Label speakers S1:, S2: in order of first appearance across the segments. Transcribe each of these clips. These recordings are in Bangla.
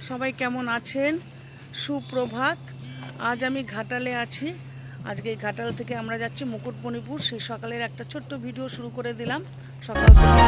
S1: সবাই কেমন আছেন? সুপ্রভাত। আজ আমি ঘাটালে আছি। আজকে এই ঘাটাল থেকে আমরা যাচ্ছি মুকুটমণিপুর। সেই সকালের একটা ছোট্ট ভিডিও শুরু করে দিলাম। সকাল থেকে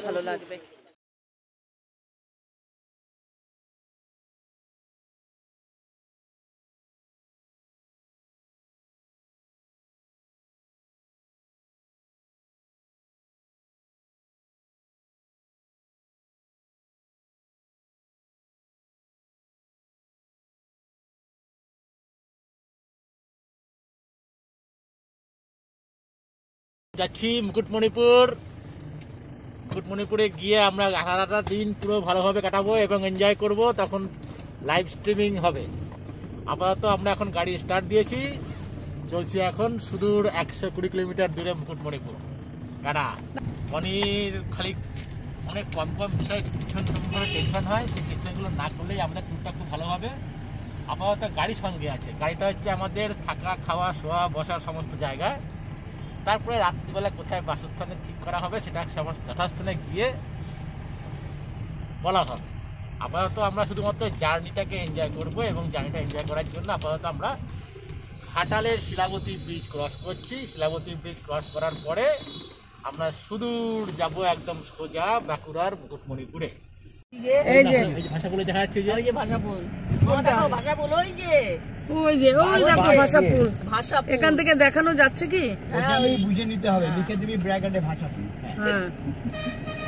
S1: ভালো লাগবে।
S2: যাচ্ছি মুকুটমণিপুর। মুকুটমণিপুরে গিয়ে আমরা সারাটা দিন পুরো ভালোভাবে কাটাবো এবং এনজয় করব। তখন লাইভ স্ট্রিমিং হবে। আপাতত আমরা এখন গাড়ি স্টার্ট দিয়েছি, চলছি এখন সুদূর 120 কিলোমিটার দূরে মুকুটমণিপুর। টাটা। অনেক খালি অনেক কম কম বিষয় ভীষণ করে টেনশন হয়, সেই টেনশনগুলো না করলেই আমাদের ট্যুরটা খুব ভালো হবে। আপাতত গাড়ি সঙ্গে আছে। গাড়িটা হচ্ছে আমাদের থাকা, খাওয়া, শোয়া, বসার সমস্ত জায়গায়। তারপরে রাত্রিবেলা কোথায় বাসস্থানে ঠিক করা হবে সেটা যথাস্থানে গিয়ে বলা হবে। আপাতত আমরা শুধুমাত্র জার্নিটাকে এনজয় করব এবং জার্নিটা এনজয় করার জন্য আপাতত আমরা ঘাটালের শিলাবতী ব্রিজ ক্রস করছি। শিলাবতী ব্রিজ ক্রস করার পরে আমরা সুদূর যাব একদম সোজা বাঁকুড়ার মুকুটমণিপুরে। এই যে ভাষাপুলে দেখা যাচ্ছে, ওই যে ভাষাপুর, ভাষাপুর, ওই যে
S1: ওই যে ওই দেখো ভাষাপুর। এখান থেকে দেখানো যাচ্ছে কি?
S3: বুঝে নিতে হবে, লিখে দিবি ব্র্যাকেটে ভাষাপুর।
S1: হ্যাঁ,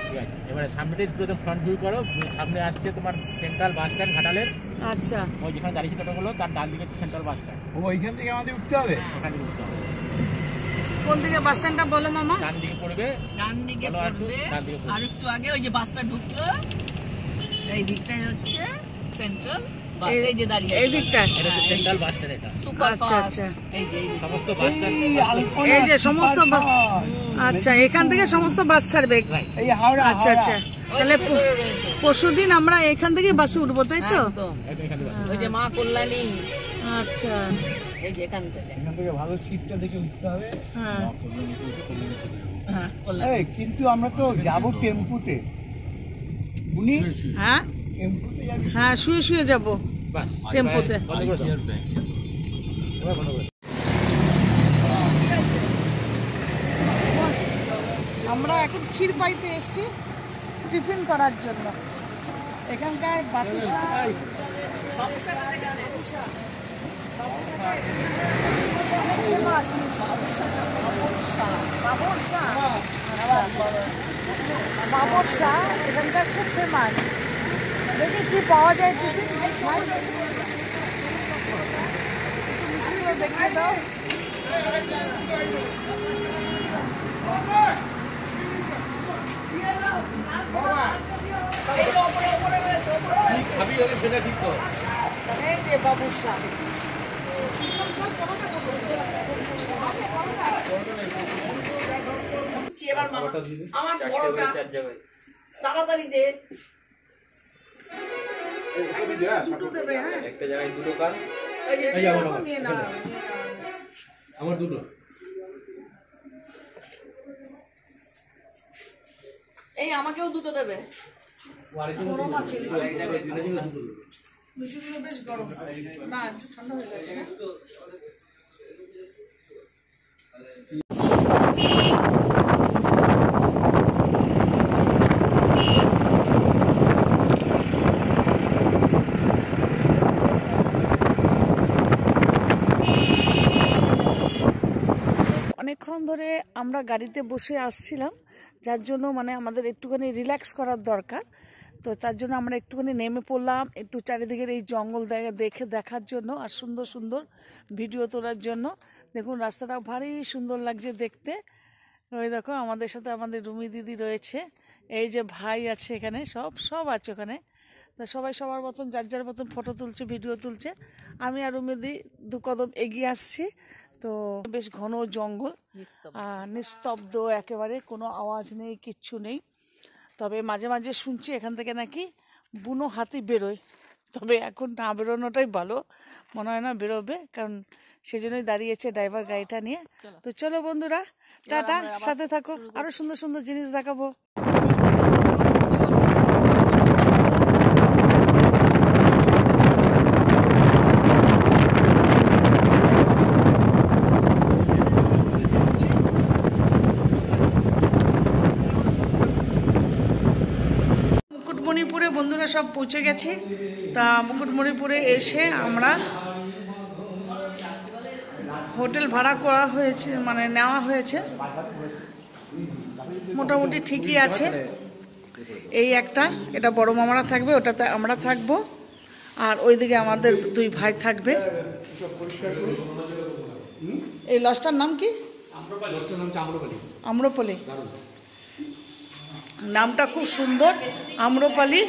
S2: ঠিক আছে। এবারে সামনে পুরো ফ্রন্ট ভিউ করো। সামনে আসছে তোমার সেন্ট্রাল বাস স্ট্যান্ড ঘাটালের।
S1: আচ্ছা,
S2: ওই যেখানে দাঁড়িয়েছে টোটোগুলো তার ডান দিকে সেন্ট্রাল বাস স্ট্যান্ড।
S3: ওইখান থেকে আমাদের উঠতে হবে।
S2: ওখানে উঠতে হবে।
S1: কোন দিকে বাস স্ট্যান্ডটা বলো মামা?
S2: ডান দিকে পড়বে,
S4: ডান দিকে পড়বে। আর একটু আগে ওই যে বাসটা ঢুকলো, এই দিকটাই হচ্ছে সেন্ট্রাল বাস। এই যে দাঁড়িয়ে
S1: এই দিকটা
S2: এটা হচ্ছে সেন্ট্রাল বাস স্ট্যান্ড। এটা
S4: সুপার
S1: আচ্ছা,
S4: ফাস্ট।
S1: আচ্ছা।
S4: এই যে
S2: সমস্ত বাস স্ট্যান্ড,
S1: এই যে সমস্ত আচ্ছা, এখান থেকে সমস্ত বাস ছাড়বে।
S3: এই হাওড়া।
S1: আচ্ছা আচ্ছা, তাহলে পরশুদিন আমরা এখান থেকে বাসে উঠবো, তাই তো?
S4: একদম।
S2: এখানে
S4: ওই যে মা কল্যাণী,
S1: আচ্ছা,
S4: এই যে এখান থেকে।
S3: এখান থেকে ভালো সিটটা দেখে উঠতে হবে।
S1: হ্যাঁ।
S4: হ্যাঁ, কল্যাণী।
S3: এই কিন্তু আমরা তো যাব টেম্পুতে। উনি
S1: হ্যাঁ
S3: টেম্পুতে যাবি?
S1: হ্যাঁ, শুয়ে শুয়ে যাবো
S2: বাস
S1: টেম্পোতে।
S2: বন্ধ করে দাও। এবার বন্ধ করে দাও।
S1: আমরা এখন ক্ষীরপাইতে এসেছি টিফিন করার জন্য। এখানকার বাবুসা বাবরশা এখানকার খুব ফেমাস। দেখি কি পাওয়া যায় টিফিন। মিষ্টিগুলো দেখিয়ে দাও। এই যে বাবুসা,
S4: এবার আমার বড়টা তাড়াতাড়ি দে।
S1: দুটো দেবে। হ্যাঁ,
S5: একটা জায়গায় দুটো কাজ।
S4: এই যে
S1: নিয়ে নাও।
S5: আমার দুটো।
S4: এই আমাকেও দুটো দেবে।
S1: গরম আছে
S5: এক জায়গায় দুটো ছিল, দুটো দেবো।
S1: লিচুগুলো বেশ গরম না, একটু ঠান্ডা হয়ে গেছে। অনেকক্ষণ ধরে আমরা গাড়িতে বসে আসছিলাম, যার জন্য মানে আমাদের একটুখানি রিল্যাক্স করার দরকার। তো তার জন্য আমরা একটুখানি নেমে পড়লাম, একটু চারিদিকের এই জঙ্গল দেখার জন্য আর সুন্দর সুন্দর ভিডিও তোলার জন্য। দেখুন রাস্তাটা ভারী সুন্দর লাগছে দেখতে। ওই দেখো আমাদের সাথে আমাদের রুমি দিদি রয়েছে, এই যে ভাই আছে এখানে, সব আছে ওখানে। তো সবাই সবার মতন যার যার মতন ফটো তুলছে, ভিডিও তুলছে। আমি আর রুমি দিদি দু কদম এগিয়ে আসছি। তো বেশ ঘন জঙ্গল, নিস্তব্ধ, একেবারে কোনো আওয়াজ নেই, কিচ্ছু নেই। তবে মাঝে মাঝে শুনছি এখান থেকে নাকি বুনো হাতি বেরোয়, তবে এখন না বেরোনোটাই ভালো, মনে হয় না বেরোবে, কারণ সেই জন্যই দাঁড়িয়েছে ড্রাইভার গাড়িটা নিয়ে। তো চলো বন্ধুরা, টাটা, সাথে থাকো, আরো সুন্দর সুন্দর জিনিস দেখাবো। মুকুটমণিপুরে বন্ধুরা সব পৌঁছে গেছে। তা মুকুটমণিপুরে এসে আমরা হোটেল ভাড়া করা হয়েছে, মানে নেওয়া হয়েছে, মোটামুটি ঠিকই আছে। এই একটা, এটা বড় মামারা থাকবে, ওটাতে আমরা থাকবো, আর ওইদিকে আমাদের দুই ভাই থাকবে। এই লজটার নাম কি? আম্রপালি। নামটা খুব সুন্দর, আম্রপালি।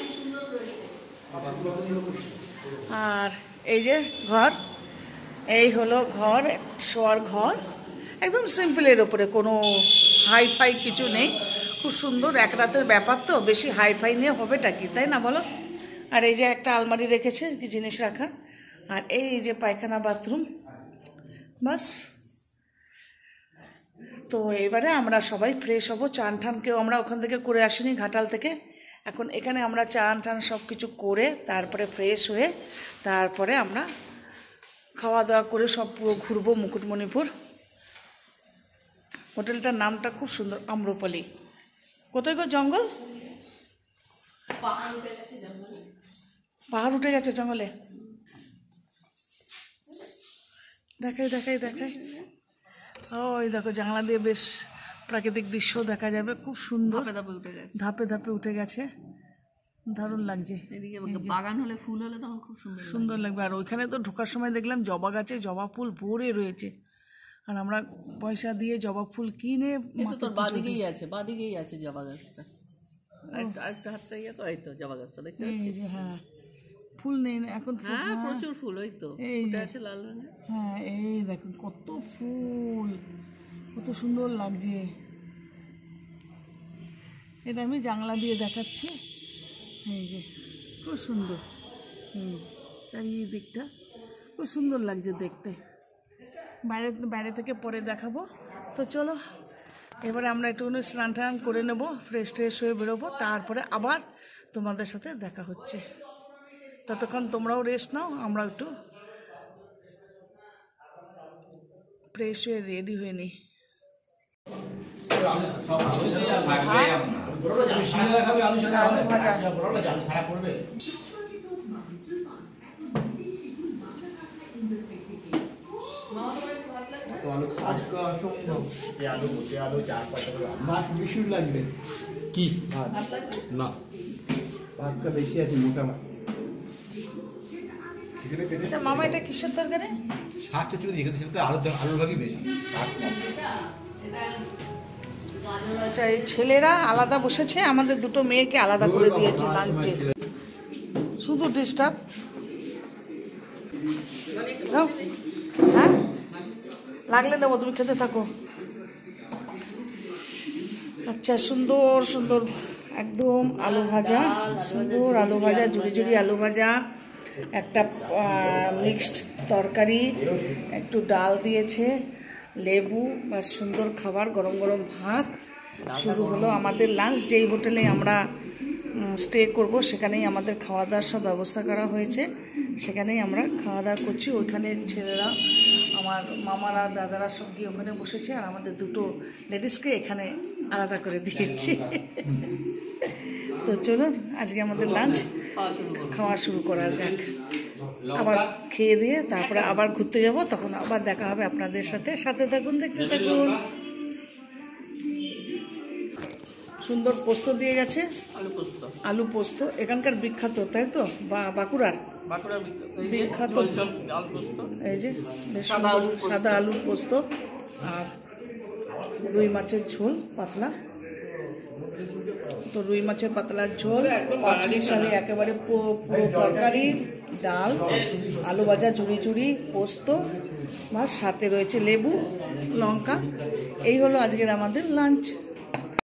S1: আর এই যে ঘর, এই হলো ঘর, শোয়ার ঘর, একদম সিম্পলের ওপরে, কোনো হাই ফাই কিছু নেই, খুব সুন্দর। এক রাতের ব্যাপার তো, বেশি হাই ফাই নিয়ে হবেটা কি, তাই না বলো? আর এই যে একটা আলমারি রেখেছে কি জিনিস রাখা, আর এই যে পায়খানা বাথরুম, বাস। তো এবারে আমরা সবাই ফ্রেশ হব, চান টান কেউ আমরা ওখান থেকে করে আসিনি ঘাটাল থেকে, এখন এখানে আমরা চান টান সব কিছু করে তারপরে ফ্রেশ হয়ে তারপরে আমরা খাওয়া দাওয়া করে সব পুরো ঘুরবো মুকুটমণিপুর। হোটেলটার নামটা খুব সুন্দর, আম্রপালি। কোথায় গো জঙ্গল? পাহাড় উঠে গেছে জঙ্গলে। দেখাই দেখাই দেখাই, ওই দেখো জানলা দিয়ে বেশ প্রাকৃতিক দৃশ্য দেখা যাবে, খুব সুন্দর, ধাপে ধাপে উঠে গেছে, দারুণ লাগছে।
S4: এদিকে বাগান হলে, ফুল হলে তখন খুব সুন্দর
S1: সুন্দর লাগবে। আর ওইখানে তো ঢোকার সময় দেখলাম জবা গাছে জবা ফুল ভরে রয়েছে, আর আমরা পয়সা দিয়ে জবা ফুল কিনে,
S4: তোর বাদিকেই আছে, বাদিকেই আছে জবা গাছটা, আরেকটা হাতটা ইয়ে তো, এই তো জবা গাছটা দেখতে পাচ্ছিস?
S1: হ্যাঁ, ফুল নেই না এখন।
S4: হ্যাঁ, প্রচুর ফুল, ওই তো ফুটে আছে লাল রঙের।
S1: হ্যাঁ, এই দেখুন কত ফুল, কত সুন্দর লাগছে। এটা আমি জানলা দিয়ে দেখাচ্ছি, এই যে খুব সুন্দর, চারিদিকটা খুব সুন্দর লাগছে দেখতে। বাইরে থেকে পরে দেখাবো। তো চলো এবারে আমরা একটুখানি স্নান টান করে নেবো, ফ্রেশ ট্রেশ হয়ে বেরোবো, তারপরে আবার তোমাদের সাথে দেখা হচ্ছে। ততক্ষণ তোমরাও রেস্ট নাও, আমরা একটু ফ্রেশ হয়ে রেডি হয়ে নিই।
S3: মাছ বেশি লাগবে
S2: কি
S3: না, ভাতটা বেশি আছে, মোটা মাছ।
S1: আচ্ছা মামা, এটা কিসের তরকারি?
S3: শাক চচ্চড়ি দিয়ে খেতে, আলুর ভাগই বেশি।
S1: আচ্ছা, এই ছেলেরা আলাদা বসেছে, আমাদের দুটো মেয়েকে আলাদা করে দিয়েছে লাঞ্চে, শুধু ডিস্টার্ব। হ্যাঁ, লাগলে দেবো, তুমি খেতে থাকো। আচ্ছা, সুন্দর সুন্দর একদম আলু ভাজা, সুন্দর আলু ভাজা, ঝুড়ি ঝুড়ি আলু ভাজা, একটা মিক্সড তরকারি, একটু ডাল দিয়েছে, লেবু, বা সুন্দর খাবার, গরম গরম ভাত। শুরু হলো আমাদের লাঞ্চ। যেই হোটেলে আমরা স্টে করব সেখানেই আমাদের খাওয়া দাওয়ার সব ব্যবস্থা করা হয়েছে, সেখানেই আমরা খাওয়া দাওয়া করছি। ওইখানে ছেলেরা, আমার মামারা, দাদারা সব গিয়ে ওখানে বসেছে, আর আমাদের দুটো লেডিসকে এখানে আলাদা করে দিয়েছি। তো চলুন আজকে আমাদের লাঞ্চ খাওয়া শুরু করা যাক। আবার খেয়ে দিয়ে তারপরে আবার ঘুরতে যাব, তখন আবার দেখা হবে আপনাদের সাথে। সাথে থাকুন, দেখতে থাকুন। সুন্দর পোস্ত দিয়ে গেছে, আলু পোস্ত এখানকার বিখ্যাত, তাই তো? বাঁকুড়ার বিখ্যাত এই যে বেশ সুন্দর সাদা আলুর পোস্ত, আর রুই মাছের ঝোল পাতলা। তো রুই মাছের পাতলার ঝোল, পাঁচমিশালি একেবারে পুরো তরকারি, ডাল, আলু ভাজা, চুড়ি চুড়ি, পোস্ত, আর সাথে রয়েছে লেবু, লঙ্কা। এই হলো আজকের আমাদের লাঞ্চ।